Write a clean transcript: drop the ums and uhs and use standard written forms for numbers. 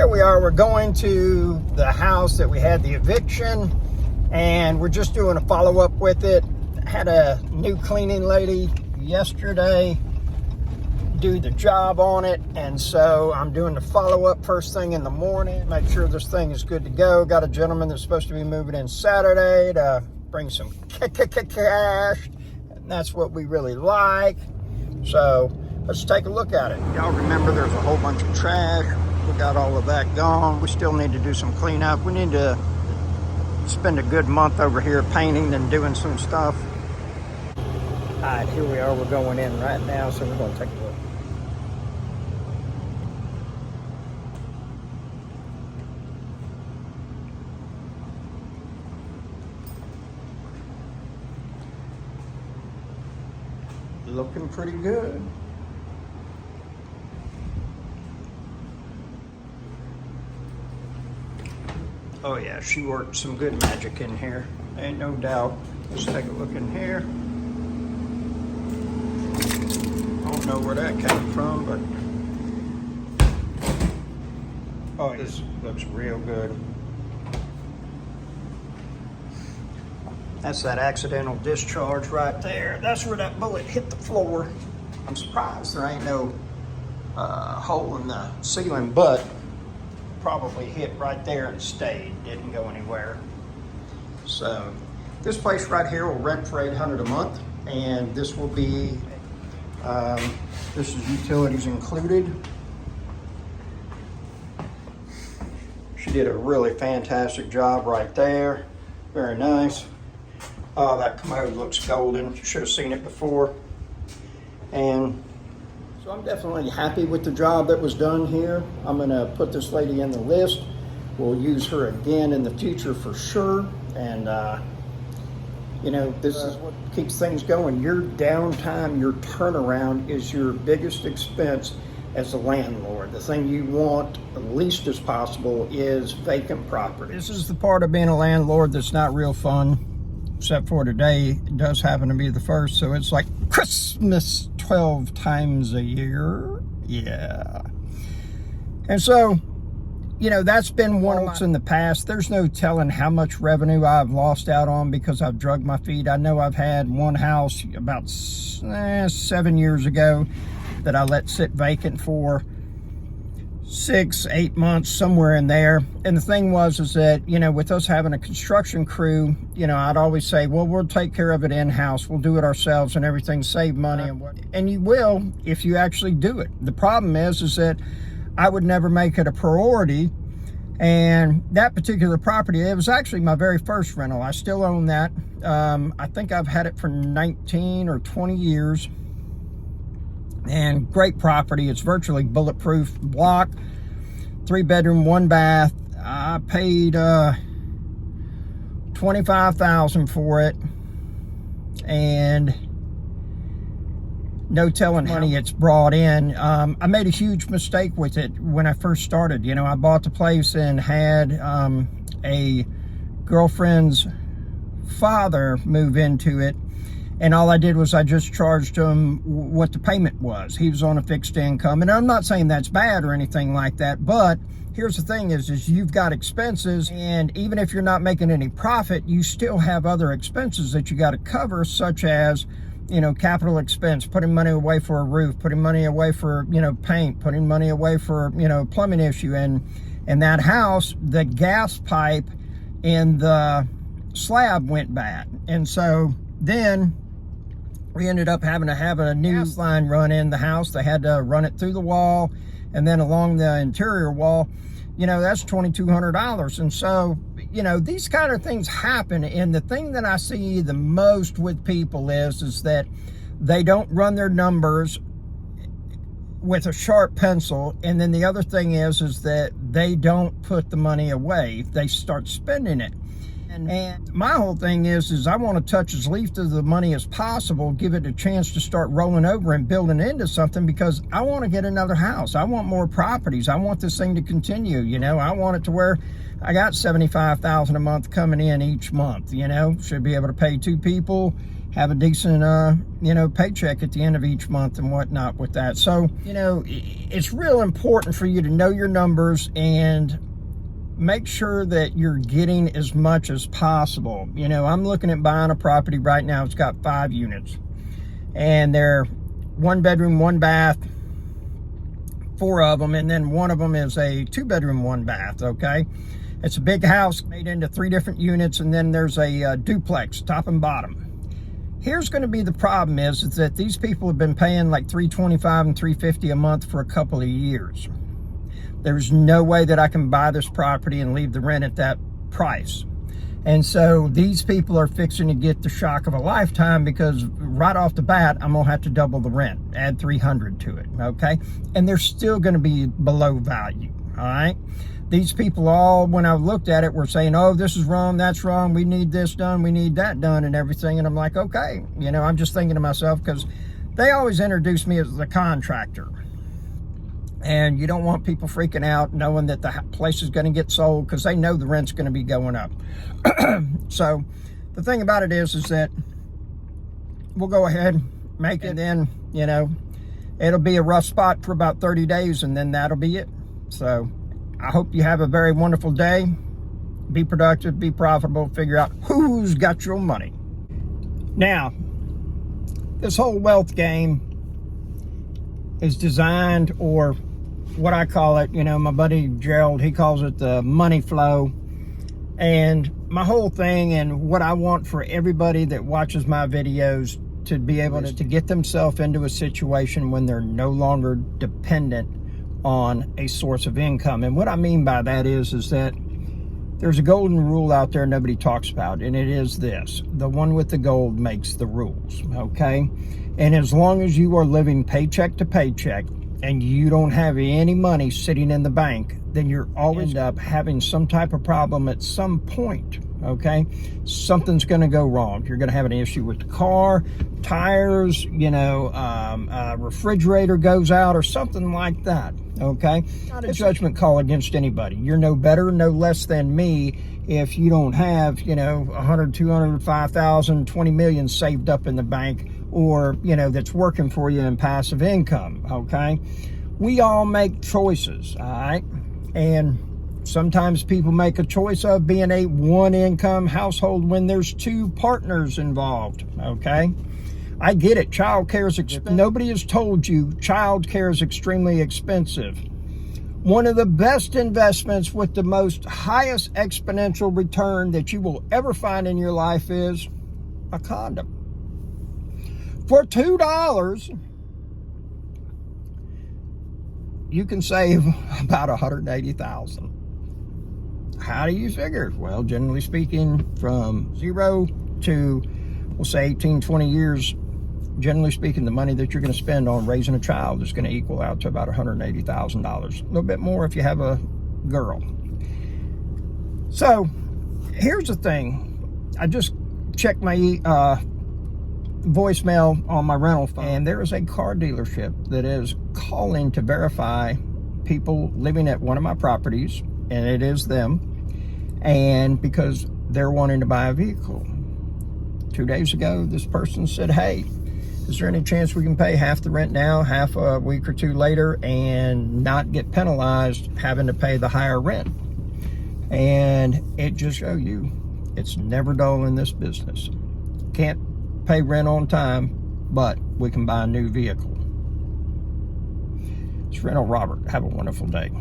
here we are. We're going to the house that we had the eviction, and we're just doing a follow-up with it. Had a new cleaning lady yesterday do the job on it, and so I'm doing the follow-up first thing in the morning, make sure this thing is good to go. Got a gentleman that's supposed to be moving in Saturday to bring some cash, and that's what we really like. So let's take a look at it. Y'all remember there's a whole bunch of trash. We got all of that gone. We still need to do some cleanup. We need to spend a good month over here painting and doing some stuff. All right, here we are. We're going in right now, so we're going to take a look. Looking pretty good. Oh yeah, she worked some good magic in here. Ain't no doubt. Let's take a look in here. I don't know where that came from, but oh, this looks real good. That's that accidental discharge right there. That's where that bullet hit the floor. I'm surprised there ain't no hole in the ceiling, but probably hit right there and stayed, didn't go anywhere. So this place right here will rent for $800 a month, and this will be, this is utilities included. She did a really fantastic job right there. Very nice. Oh, that commode looks golden. You should have seen it before. And so I'm definitely happy with the job that was done here. I'm gonna put this lady in the list. We'll use her again in the future for sure. And you know, this is what keeps things going. Your downtime, your turnaround is your biggest expense as a landlord. The thing you want least as possible is vacant property. This is the part of being a landlord that's not real fun, except for today. It does happen to be the first, so it's like Christmas 12 times a year. Yeah. And so, you know, that's been one of my in the past. There's no telling how much revenue I've lost out on because I've drug my feet. I know I've had one house about 7 years ago that I let sit vacant for 6-8 months, somewhere in there. And the thing was is that, you know, with us having a construction crew, you know, I'd always say, well, we'll take care of it in-house, we'll do it ourselves and everything, save money. And you will if you actually do it. The problem is that I would never make it a priority. And that particular property, it was actually my very first rental. I still own that. I think I've had it for 19 or 20 years. And great property. It's virtually bulletproof block, 3-bedroom, 1 bath. I paid $25,000 for it, and no telling how money it's brought in. I made a huge mistake with it when I first started. You know, I bought the place and had a girlfriend's father move into it. And all I did was I just charged him what the payment was. He was on a fixed income. And I'm not saying that's bad or anything like that, but here's the thing is you've got expenses, and even if you're not making any profit, you still have other expenses that you got to cover, such as, you know, capital expense, putting money away for a roof, putting money away for, you know, paint, putting money away for, you know, plumbing issue. And that house, the gas pipe in the slab went bad. And so then we ended up having to have a new gas line run in the house. They had to run it through the wall and then along the interior wall. You know, that's $2,200. And so, you know, these kind of things happen. And the thing that I see the most with people is that they don't run their numbers with a sharp pencil. And then the other thing is that they don't put the money away. They start spending it. And my whole thing is I want to touch as least of the money as possible, give it a chance to start rolling over and building into something, because I want to get another house. I want more properties. I want this thing to continue. You know, I want it to where I got $75,000 a month coming in each month. You know, should be able to pay 2 people, have a decent, paycheck at the end of each month and whatnot with that. So, it's real important for you to know your numbers and make sure that you're getting as much as possible. I'm looking at buying a property right now. It's got 5 units, and they're 1 bedroom, 1 bath, 4 of them, and then one of them is a 2 bedroom, 1 bath. Okay, it's a big house made into 3 different units, and then there's a duplex, top and bottom. Here's going to be the problem is that these people have been paying like $325 and $350 a month for a couple of years. There's no way that I can buy this property and leave the rent at that price. And so these people are fixing to get the shock of a lifetime, because right off the bat, I'm going to have to double the rent, add $300 to it, okay? And they're still going to be below value, all right? These people all, when I looked at it, were saying, oh, this is wrong, that's wrong, we need this done, we need that done, and everything. And I'm like, okay. I'm just thinking to myself, because they always introduce me as the contractor. And you don't want people freaking out knowing that the place is going to get sold, because they know the rent's going to be going up. So the thing about it is that we'll go ahead, make it in, it'll be a rough spot for about 30 days, and then that'll be it. So I hope you have a very wonderful day. Be productive, be profitable, figure out who's got your money. Now, this whole wealth game is designed, or what I call it, my buddy Gerald, he calls it the money flow. And my whole thing, and what I want for everybody that watches my videos, to be able to get themselves into a situation when they're no longer dependent on a source of income. And what I mean by that is that there's a golden rule out there nobody talks about, and it is this: the one with the gold makes the rules, okay? And as long as you are living paycheck to paycheck and you don't have any money sitting in the bank, then you're always end up having some type of problem at some point, okay? Something's going to go wrong. You're going to have an issue with the car, tires, refrigerator goes out or something like that, okay? Not a judgment call against anybody. You're no better, no less than me if you don't have, 100, 200, 5,000, 20 million saved up in the bank, or, that's working for you in passive income, okay? We all make choices, all right? And sometimes people make a choice of being a 1-income household when there's 2 partners involved, okay? I get it. Child care is expensive. Nobody has told you child care is extremely expensive. One of the best investments with the most highest exponential return that you will ever find in your life is a condom. For $2, you can save about $180,000. How do you figure? Well, generally speaking, from 0 to, we'll say 18, 20 years, generally speaking, the money that you're going to spend on raising a child is going to equal out to about $180,000. A little bit more if you have a girl. So here's the thing. I just checked my voicemail on my rental phone, and there is a car dealership that is calling to verify people living at one of my properties, and it is them, and because they're wanting to buy a vehicle. 2 days ago, this person said, hey, is there any chance we can pay half the rent now, half a week or 2 later, and not get penalized having to pay the higher rent? And it just shows you it's never dull in this business. Can't pay rent on time, but we can buy a new vehicle. It's Rental Robert. Have a wonderful day.